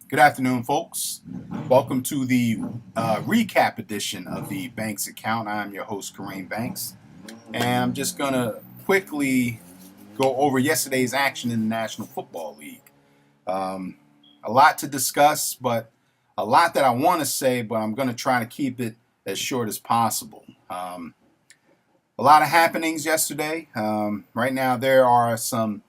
Good afternoon, folks. Welcome to the recap edition of the Banks Account. I'm your host, Kareem Banks, and I'm just going to quickly go over yesterday's action in the National Football League. Um, a lot to discuss, but a lot that I want to say, but I'm going to try to keep it as short as possible. A lot of happenings yesterday. Right now, there are some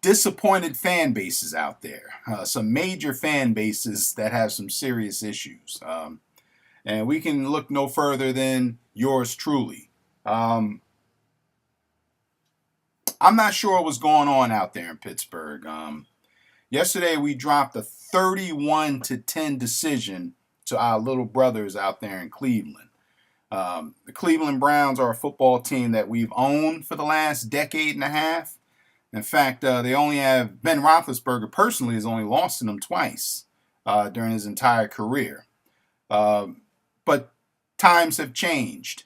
disappointed fan bases out there, some major fan bases that have some serious issues. And we can look no further than yours truly. I'm not sure what's going on out there in Pittsburgh. Yesterday, we dropped a 31-10 decision to our little brothers out there in Cleveland. The Cleveland Browns are a football team that we've owned for the last decade and a half. In fact, they only have Ben Roethlisberger personally has only lost to them twice during his entire career. But times have changed.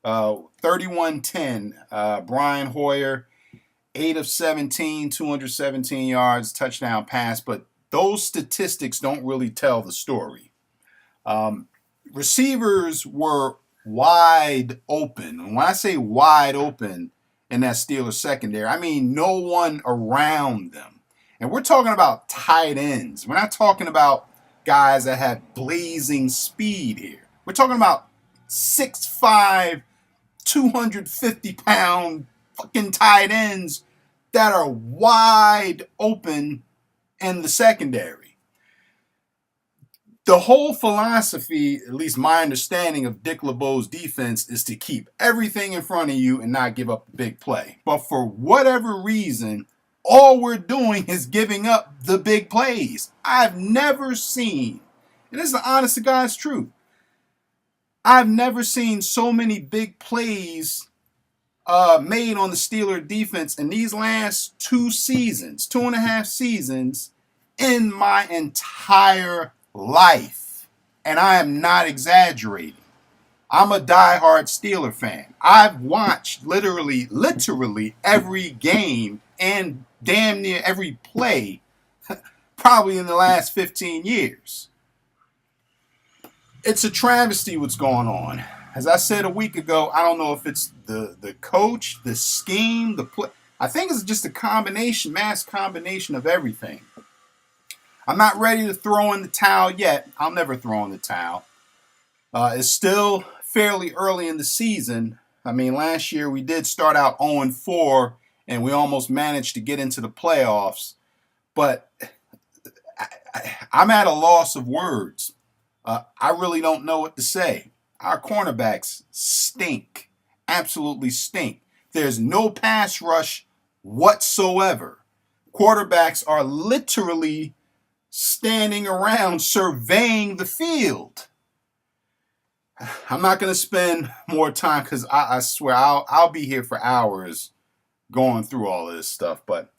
31-10, Brian Hoyer, 8 of 17, 217 yards, touchdown pass. But those statistics don't really tell the story. Receivers were wide open. And when I say wide open, in that Steelers secondary, I mean no one around them. And we're talking about tight ends. We're not talking about guys that have blazing speed here. We're talking about 6'5", 250-pound fucking tight ends that are wide open in the secondary. The whole philosophy, at least my understanding of Dick LeBeau's defense, is to keep everything in front of you and not give up the big play. But for whatever reason, all we're doing is giving up the big plays. I've never seen, and this is the honest to God's truth, I've never seen so many big plays made on the Steeler defense in these last 2.5 seasons in my entire life. And I am not exaggerating. I'm a diehard Steeler fan. I've watched literally every game and damn near every play probably in the last 15 years. It's a travesty what's going on. As I said a week ago, I don't know if it's the coach, the scheme, the play. I think it's just a mass combination of everything. I'm not ready to throw in the towel yet. I'll never throw in the towel. It's still fairly early in the season. I mean, last year we did start out 0-4, and we almost managed to get into the playoffs. But I'm at a loss of words. I really don't know what to say. Our cornerbacks stink. Absolutely stink. There's no pass rush whatsoever. Quarterbacks are literally standing around surveying the field. I'm not going to spend more time because I swear I'll be here for hours going through all of this stuff. But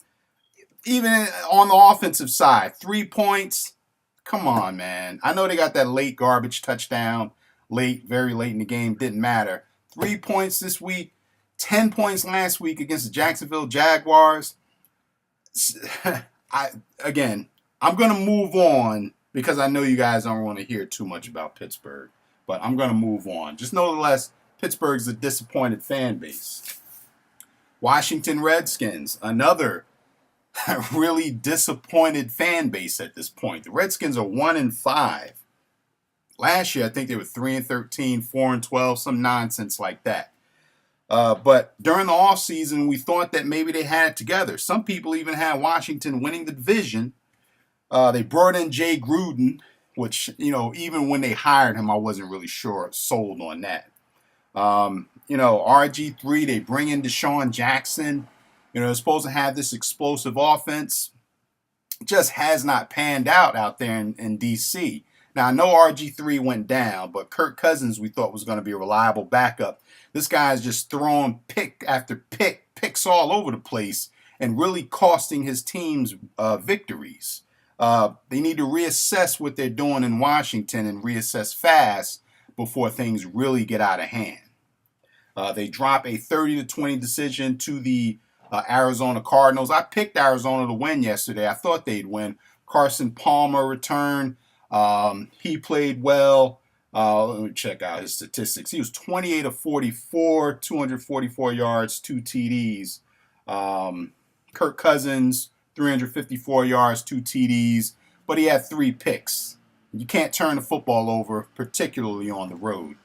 even on the offensive side, 3 points, come on, man. I know they got that late garbage touchdown, very late in the game, didn't matter. 3 points this week, 10 points last week against the Jacksonville Jaguars. I'm going to move on because I know you guys don't want to hear too much about Pittsburgh. But I'm going to move on. Just nonetheless, Pittsburgh's a disappointed fan base. Washington Redskins, another really disappointed fan base at this point. The Redskins are 1-5. Last year, I think they were 3-13, 4-12, some nonsense like that. But during the offseason, we thought that maybe they had it together. Some people even had Washington winning the division. They brought in Jay Gruden, which, even when they hired him, I wasn't really sold on that. RG3, they bring in Deshaun Jackson. They're supposed to have this explosive offense. It just has not panned out there in D.C. Now, I know RG3 went down, but Kirk Cousins we thought was going to be a reliable backup. This guy's just throwing pick after picks all over the place and really costing his teams victories. They need to reassess what they're doing in Washington and reassess fast before things really get out of hand. They drop a 30-20 decision to the Arizona Cardinals. I picked Arizona to win yesterday. I thought they'd win, Carson Palmer returned. He played well. Let me check out his statistics. He was 28 of 44, 244 yards, 2 TDs. Kirk Cousins, 354 yards, 2 TDs, but he had 3 picks. You can't turn the football over, particularly on the road.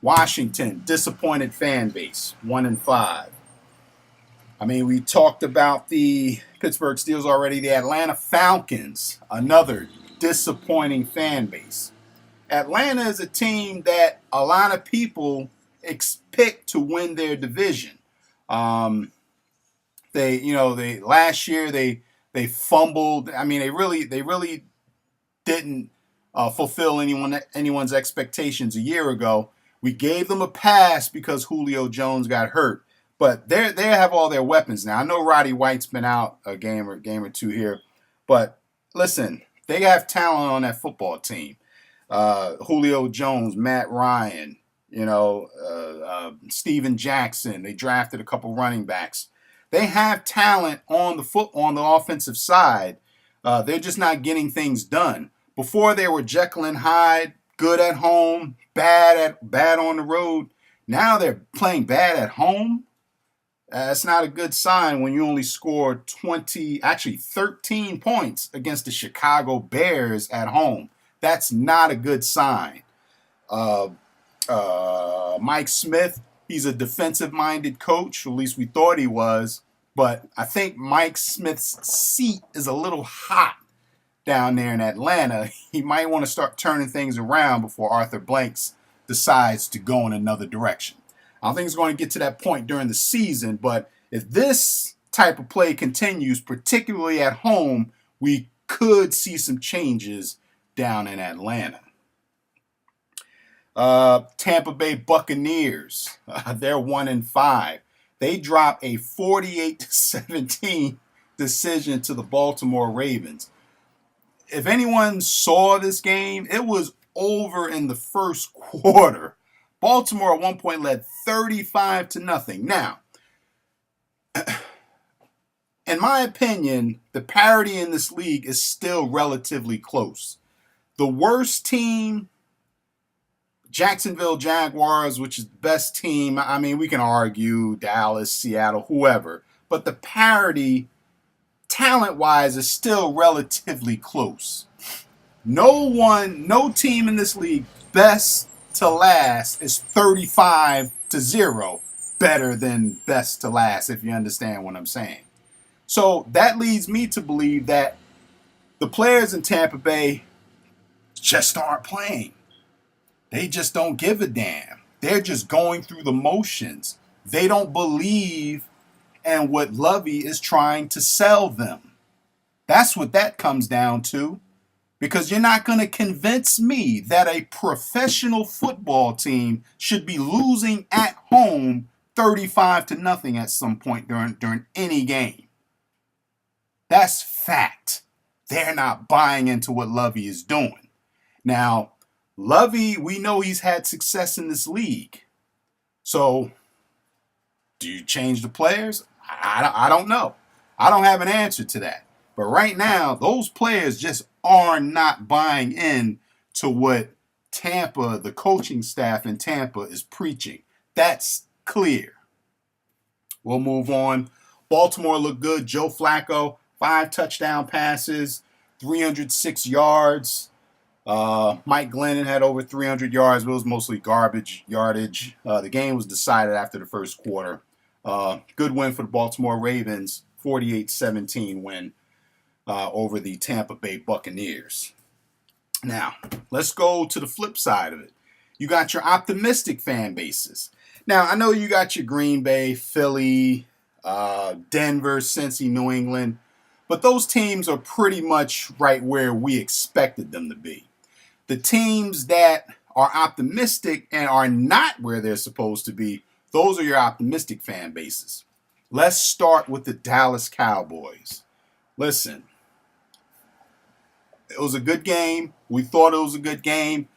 Washington, disappointed fan base, 1-5. I mean, we talked about the Pittsburgh Steelers already. The Atlanta Falcons, another disappointing fan base. Atlanta is a team that a lot of people pick to win their division. They last year they fumbled. I mean, they really didn't fulfill anyone's expectations a year ago. We gave them a pass because Julio Jones got hurt, but they have all their weapons now. I know Roddy White's been out a game or two here, but listen, they have talent on that football team. Julio Jones, Matt Ryan, Steven Jackson. They drafted a couple running backs. They have talent on the offensive side. They're just not getting things done. Before they were Jekyll and Hyde, good at home, bad on the road. Now they're playing bad at home. That's not a good sign when you only scored 13 points against the Chicago Bears at home. That's not a good sign. Mike Smith, he's a defensive-minded coach, or at least we thought he was. But I think Mike Smith's seat is a little hot down there in Atlanta. He might want to start turning things around before Arthur Blanks decides to go in another direction. I don't think it's going to get to that point during the season, but if this type of play continues, particularly at home, we could see some changes down in Atlanta. Tampa Bay Buccaneers, they're 1-5. They dropped a 48-17 decision to the Baltimore Ravens. If anyone saw this game, it was over in the first quarter. Baltimore at one point led 35-0. Now, in my opinion, the parity in this league is still relatively close. The worst team, Jacksonville Jaguars, which is the best team. I mean, we can argue Dallas, Seattle, whoever. But the parity, talent-wise, is still relatively close. No team in this league, best to last, is 35-0 better than best to last, if you understand what I'm saying. So that leads me to believe that the players in Tampa Bay just aren't playing. They just don't give a damn. They're just going through the motions. They don't believe in what Lovey is trying to sell them. That's what that comes down to. Because you're not going to convince me that a professional football team should be losing at home 35-0 at some point during any game. That's fact. They're not buying into what Lovey is doing. Now, Lovey, we know he's had success in this league. So, do you change the players? I don't know. I don't have an answer to that. But right now, those players just are not buying in to what Tampa, the coaching staff in Tampa, is preaching. That's clear. We'll move on. Baltimore looked good. Joe Flacco, 5 touchdown passes, 306 yards. Mike Glennon had over 300 yards, but it was mostly garbage yardage. The game was decided after the first quarter. Good win for the Baltimore Ravens, 48-17 win over the Tampa Bay Buccaneers. Now, let's go to the flip side of it. You got your optimistic fan bases. Now, I know you got your Green Bay, Philly, Denver, Cincy, New England, but those teams are pretty much right where we expected them to be. The teams that are optimistic and are not where they're supposed to be, those are your optimistic fan bases. Let's start with the Dallas Cowboys. Listen, it was a good game. We thought it was a good game.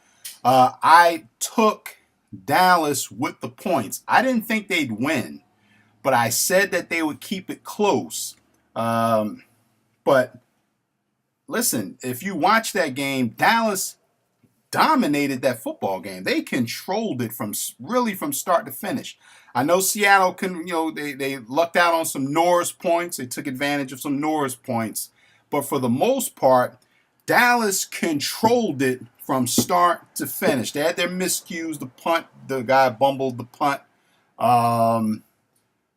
I took Dallas with the points. I didn't think they'd win, but I said that they would keep it close. But listen, if you watch that game, Dallas dominated that football game. They controlled it from start to finish. I know Seattle they lucked out on some Norris points. They took advantage of some Norris points. But for the most part, Dallas controlled it from start to finish. They had their miscues. The punt, the guy bumbled the punt.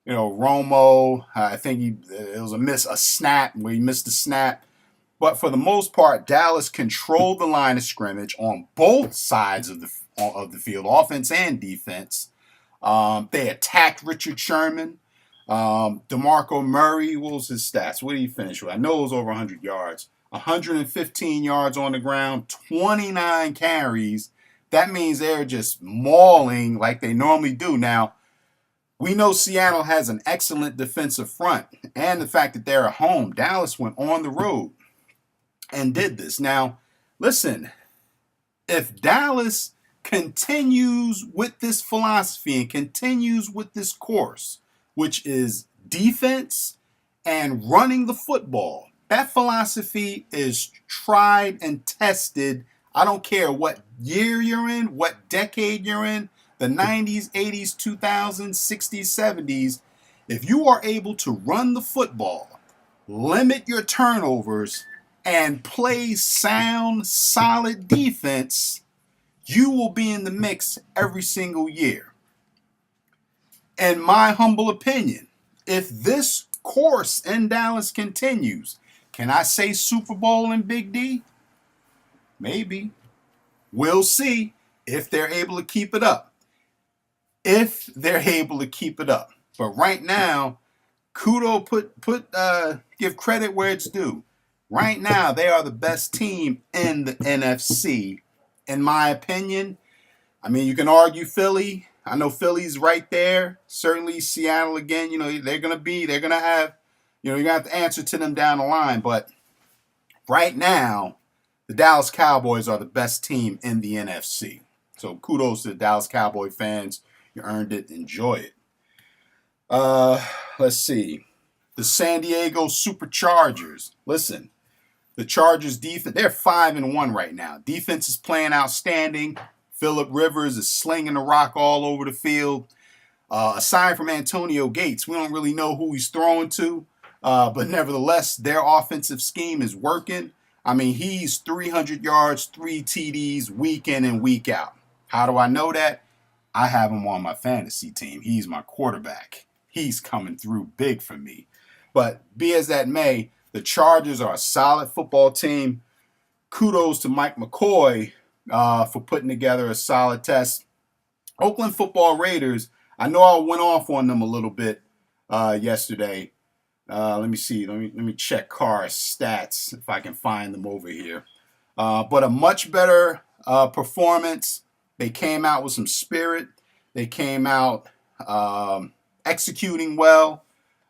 Romo, I think it was a snap where he missed a snap. But for the most part, Dallas controlled the line of scrimmage on both sides of the field, offense and defense. They attacked Richard Sherman. DeMarco Murray, what was his stats? What did he finish with? I know it was over 100 yards. 115 yards on the ground, 29 carries. That means they're just mauling like they normally do. Now, we know Seattle has an excellent defensive front, and the fact that they're at home. Dallas went on the road and did this. Now, listen, if Dallas continues with this philosophy and continues with this course, which is defense and running the football, that philosophy is tried and tested. I don't care what year you're in, what decade you're in, the 90s, 80s, 2000s, 60s, 70s. If you are able to run the football, limit your turnovers, and play sound, solid defense, you will be in the mix every single year. In my humble opinion, if this course in Dallas continues, can I say Super Bowl in Big D? Maybe. We'll see if they're able to keep it up. If they're able to keep it up. But right now, give credit where it's due. Right now, they are the best team in the NFC, in my opinion. I mean, you can argue Philly. I know Philly's right there. Certainly Seattle again. They're going to have, you're going to have to answer to them down the line. But right now, the Dallas Cowboys are the best team in the NFC. So kudos to the Dallas Cowboy fans. You earned it. Enjoy it. Let's see. The San Diego Superchargers. Listen. The Chargers defense, they're 5-1 right now. Defense is playing outstanding. Phillip Rivers is slinging the rock all over the field. Aside from Antonio Gates, we don't really know who he's throwing to. But nevertheless, their offensive scheme is working. I mean, he's 300 yards, 3 TDs week in and week out. How do I know that? I have him on my fantasy team. He's my quarterback. He's coming through big for me. But be as that may, the Chargers are a solid football team. Kudos to Mike McCoy for putting together a solid test. Oakland Football Raiders, I know I went off on them a little bit yesterday. Let me see. Let me check Carr's stats if I can find them over here. But a much better performance. They came out with some spirit. They came out executing well.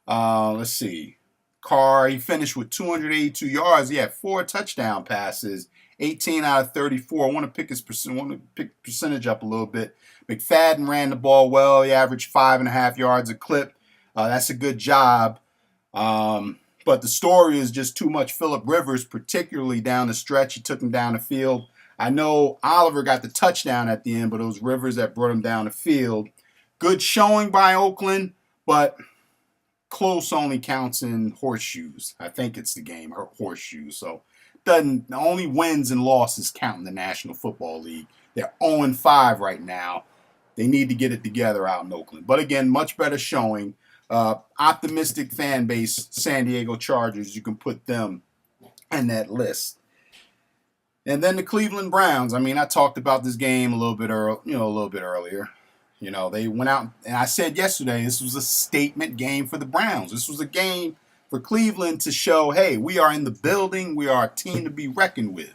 Let's see. Carr, he finished with 282 yards. He had 4 touchdown passes, 18 out of 34. I want to pick percentage up a little bit. McFadden ran the ball well. He averaged 5.5 yards a clip. That's a good job. But the story is just too much Phillip Rivers, particularly down the stretch. He took him down the field. I know Oliver got the touchdown at the end, but it was Rivers that brought him down the field. Good showing by Oakland, but close only counts in horseshoes. I think it's the game, horseshoes. So the only wins and losses count in the National Football League. They're 0-5 right now. They need to get it together out in Oakland. But again, much better showing. Optimistic fan base, San Diego Chargers. You can put them in that list. And then the Cleveland Browns. I mean, I talked about this game a little bit earlier. They went out, and I said yesterday, this was a statement game for the Browns. This was a game for Cleveland to show, hey, we are in the building. We are a team to be reckoned with.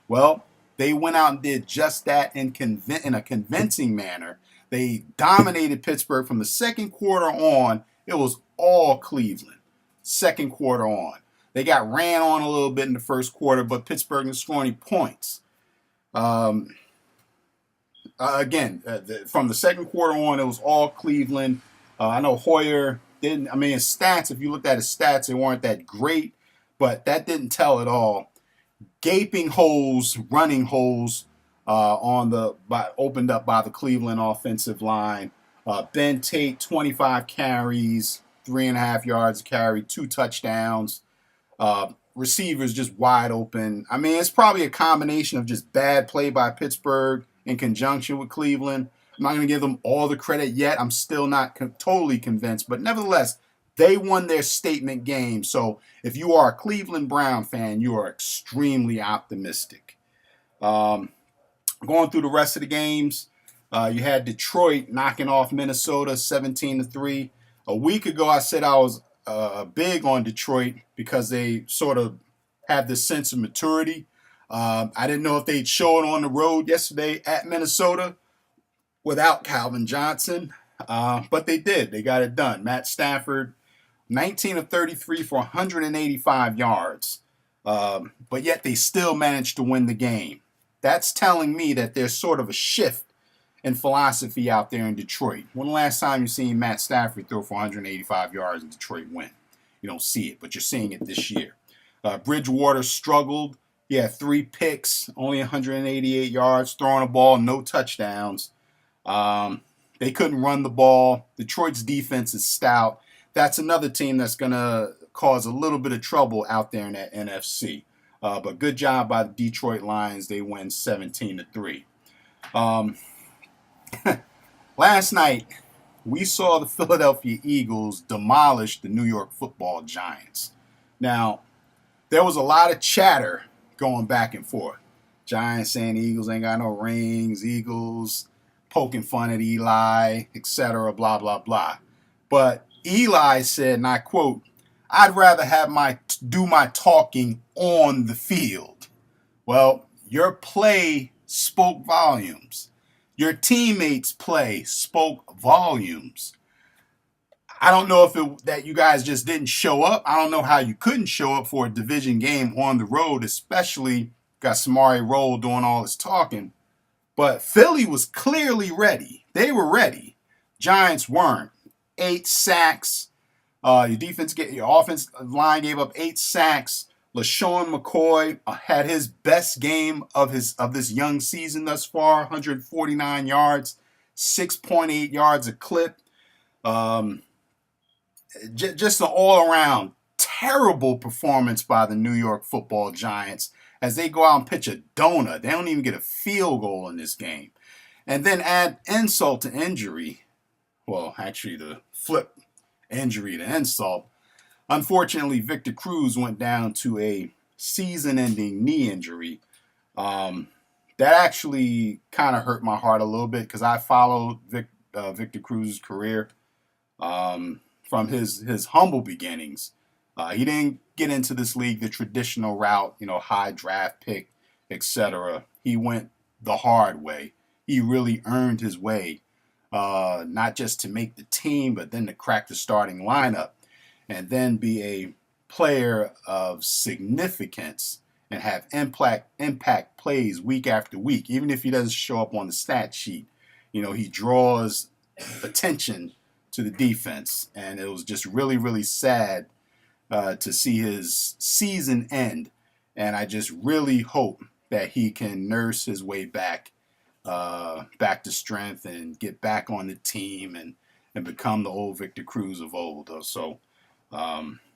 Well, they went out and did just that in a convincing manner. They dominated Pittsburgh from the second quarter on. It was all Cleveland. Second quarter on. They got ran on a little bit in the first quarter, but Pittsburgh didn't score any points. From the second quarter on, it was all Cleveland. I know Hoyer didn't. I mean, his stats, if you looked at his stats, they weren't that great, but that didn't tell at all. gaping holes, running holes opened up by the Cleveland offensive line. Ben Tate, 25 carries, 3.5 yards a carry, 2 touchdowns. Receivers just wide open. I mean, it's probably a combination of just bad play by Pittsburgh in conjunction with Cleveland. I'm not going to give them all the credit yet. I'm still not totally convinced, but nevertheless, they won their statement game. So if you are a Cleveland Brown fan, you are extremely optimistic. Going through the rest of the games, you had Detroit knocking off Minnesota 17-3. A week ago, I said I was big on Detroit because they sort of have this sense of maturity. I didn't know if they'd show it on the road yesterday at Minnesota without Calvin Johnson, but they did. They got it done. Matt Stafford, 19 of 33 for 185 yards, but yet they still managed to win the game. That's telling me that there's sort of a shift in philosophy out there in Detroit. When the last time you seen Matt Stafford throw for 185 yards and Detroit win? You don't see it, but you're seeing it this year. Bridgewater struggled. He had 3 picks, only 188 yards, throwing a ball, no touchdowns. They couldn't run the ball. Detroit's defense is stout. That's another team that's going to cause a little bit of trouble out there in that NFC. But good job by the Detroit Lions. They win 17-3. Last night, we saw the Philadelphia Eagles demolish the New York Football Giants. Now, there was a lot of chatter going back and forth. Giants saying the Eagles ain't got no rings, Eagles poking fun at Eli, etc., blah, blah, blah. But Eli said, and I quote, "I'd rather do my talking on the field." Well, your play spoke volumes. Your teammates' play spoke volumes. I don't know if that you guys just didn't show up. I don't know how you couldn't show up for a division game on the road, especially got Samari Rolle doing all this talking. But Philly was clearly ready. They were ready. Giants weren't. 8 sacks. Your offense line gave up 8 sacks. LaShawn McCoy had his best game of this young season thus far, 149 yards, 6.8 yards a clip. Just an all-around terrible performance by the New York Football Giants as they go out and pitch a donut. They don't even get a field goal in this game. And then add insult to injury. Well, actually, the flip injury to insult. Unfortunately, Victor Cruz went down to a season-ending knee injury. That actually kind of hurt my heart a little bit because I followed Victor Cruz's career from his humble beginnings. He didn't get into this league the traditional route, high draft pick, etc. He went the hard way. He really earned his way, not just to make the team, but then to crack the starting lineup. And then be a player of significance and have impact plays week after week. Even if he doesn't show up on the stat sheet, he draws attention to the defense. And it was just really, really sad to see his season end. And I just really hope that he can nurse his way back to strength and get back on the team and become the old Victor Cruz of old.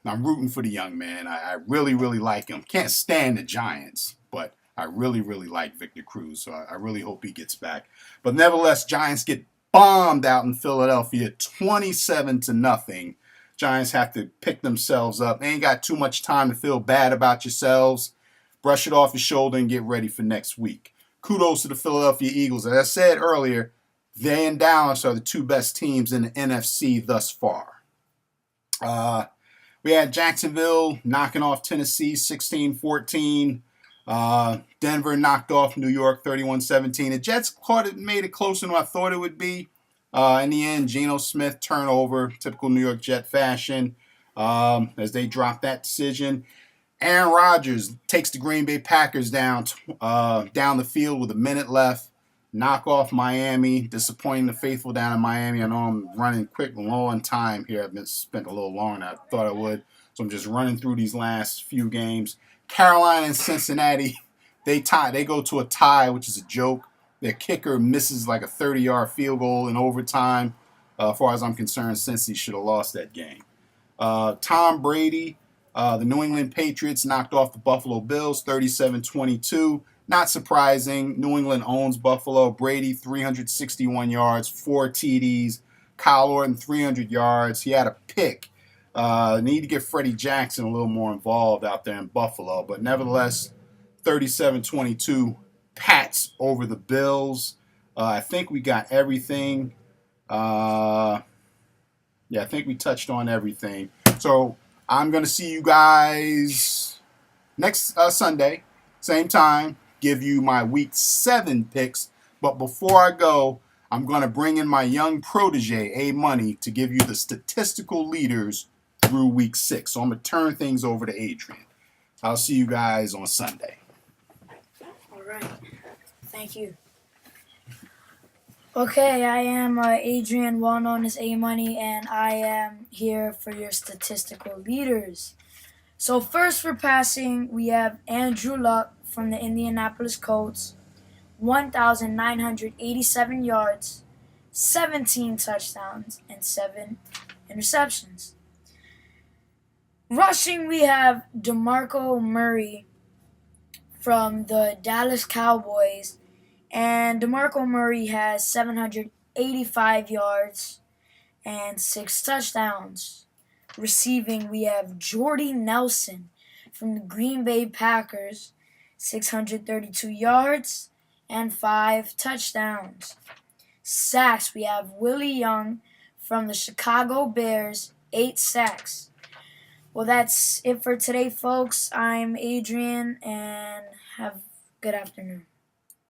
I'm rooting for the young man. I really, really like him. Can't stand the Giants, but I really, really like Victor Cruz. So I really hope he gets back. But nevertheless, Giants get bombed out in Philadelphia, 27-0. Giants have to pick themselves up. They ain't got too much time to feel bad about yourselves. Brush it off your shoulder and get ready for next week. Kudos to the Philadelphia Eagles. As I said earlier, they and Dallas are the 2 best teams in the NFC thus far. We had Jacksonville knocking off Tennessee 16-14. Denver knocked off New York 31-17. The Jets made it closer than I thought it would be. In the end, Geno Smith turnover, typical New York Jet fashion, as they dropped that decision. Aaron Rodgers takes the Green Bay Packers down the field with a minute left. Knock off Miami, disappointing the faithful down in Miami. I know I'm running quick and low on time here. I've been spent a little longer than I thought I would. So I'm just running through these last few games. Carolina and Cincinnati, they tie. They go to a tie, which is a joke. Their kicker misses like a 30-yard field goal in overtime. As far as I'm concerned, Cincy should have lost that game. Tom Brady, the New England Patriots knocked off the Buffalo Bills 37-22. Not surprising. New England owns Buffalo. Brady, 361 yards, 4 TDs. Kyle Orton, 300 yards. He had a pick. Need to get Freddie Jackson a little more involved out there in Buffalo. But nevertheless, 37-22, Pats over the Bills. I think we got everything. I think we touched on everything. So I'm going to see you guys next Sunday, same time, give you my Week 7 picks. But before I go, I'm going to bring in my young protege, A Money, to give you the statistical leaders through Week 6. So I'm going to turn things over to Adrian. I'll see you guys on Sunday. All right. Thank you. Okay, I am Adrian, well known as A Money, and I am here for your statistical leaders. So first for passing, we have Andrew Luck from the Indianapolis Colts, 1,987 yards, 17 touchdowns, and 7 interceptions. Rushing, we have DeMarco Murray from the Dallas Cowboys, and DeMarco Murray has 785 yards and 6 touchdowns. Receiving, we have Jordy Nelson from the Green Bay Packers, 632 yards and 5 touchdowns. Sacks, we have Willie Young from the Chicago Bears, 8 sacks. Well, that's it for today, folks. I'm Adrian, and have a good afternoon.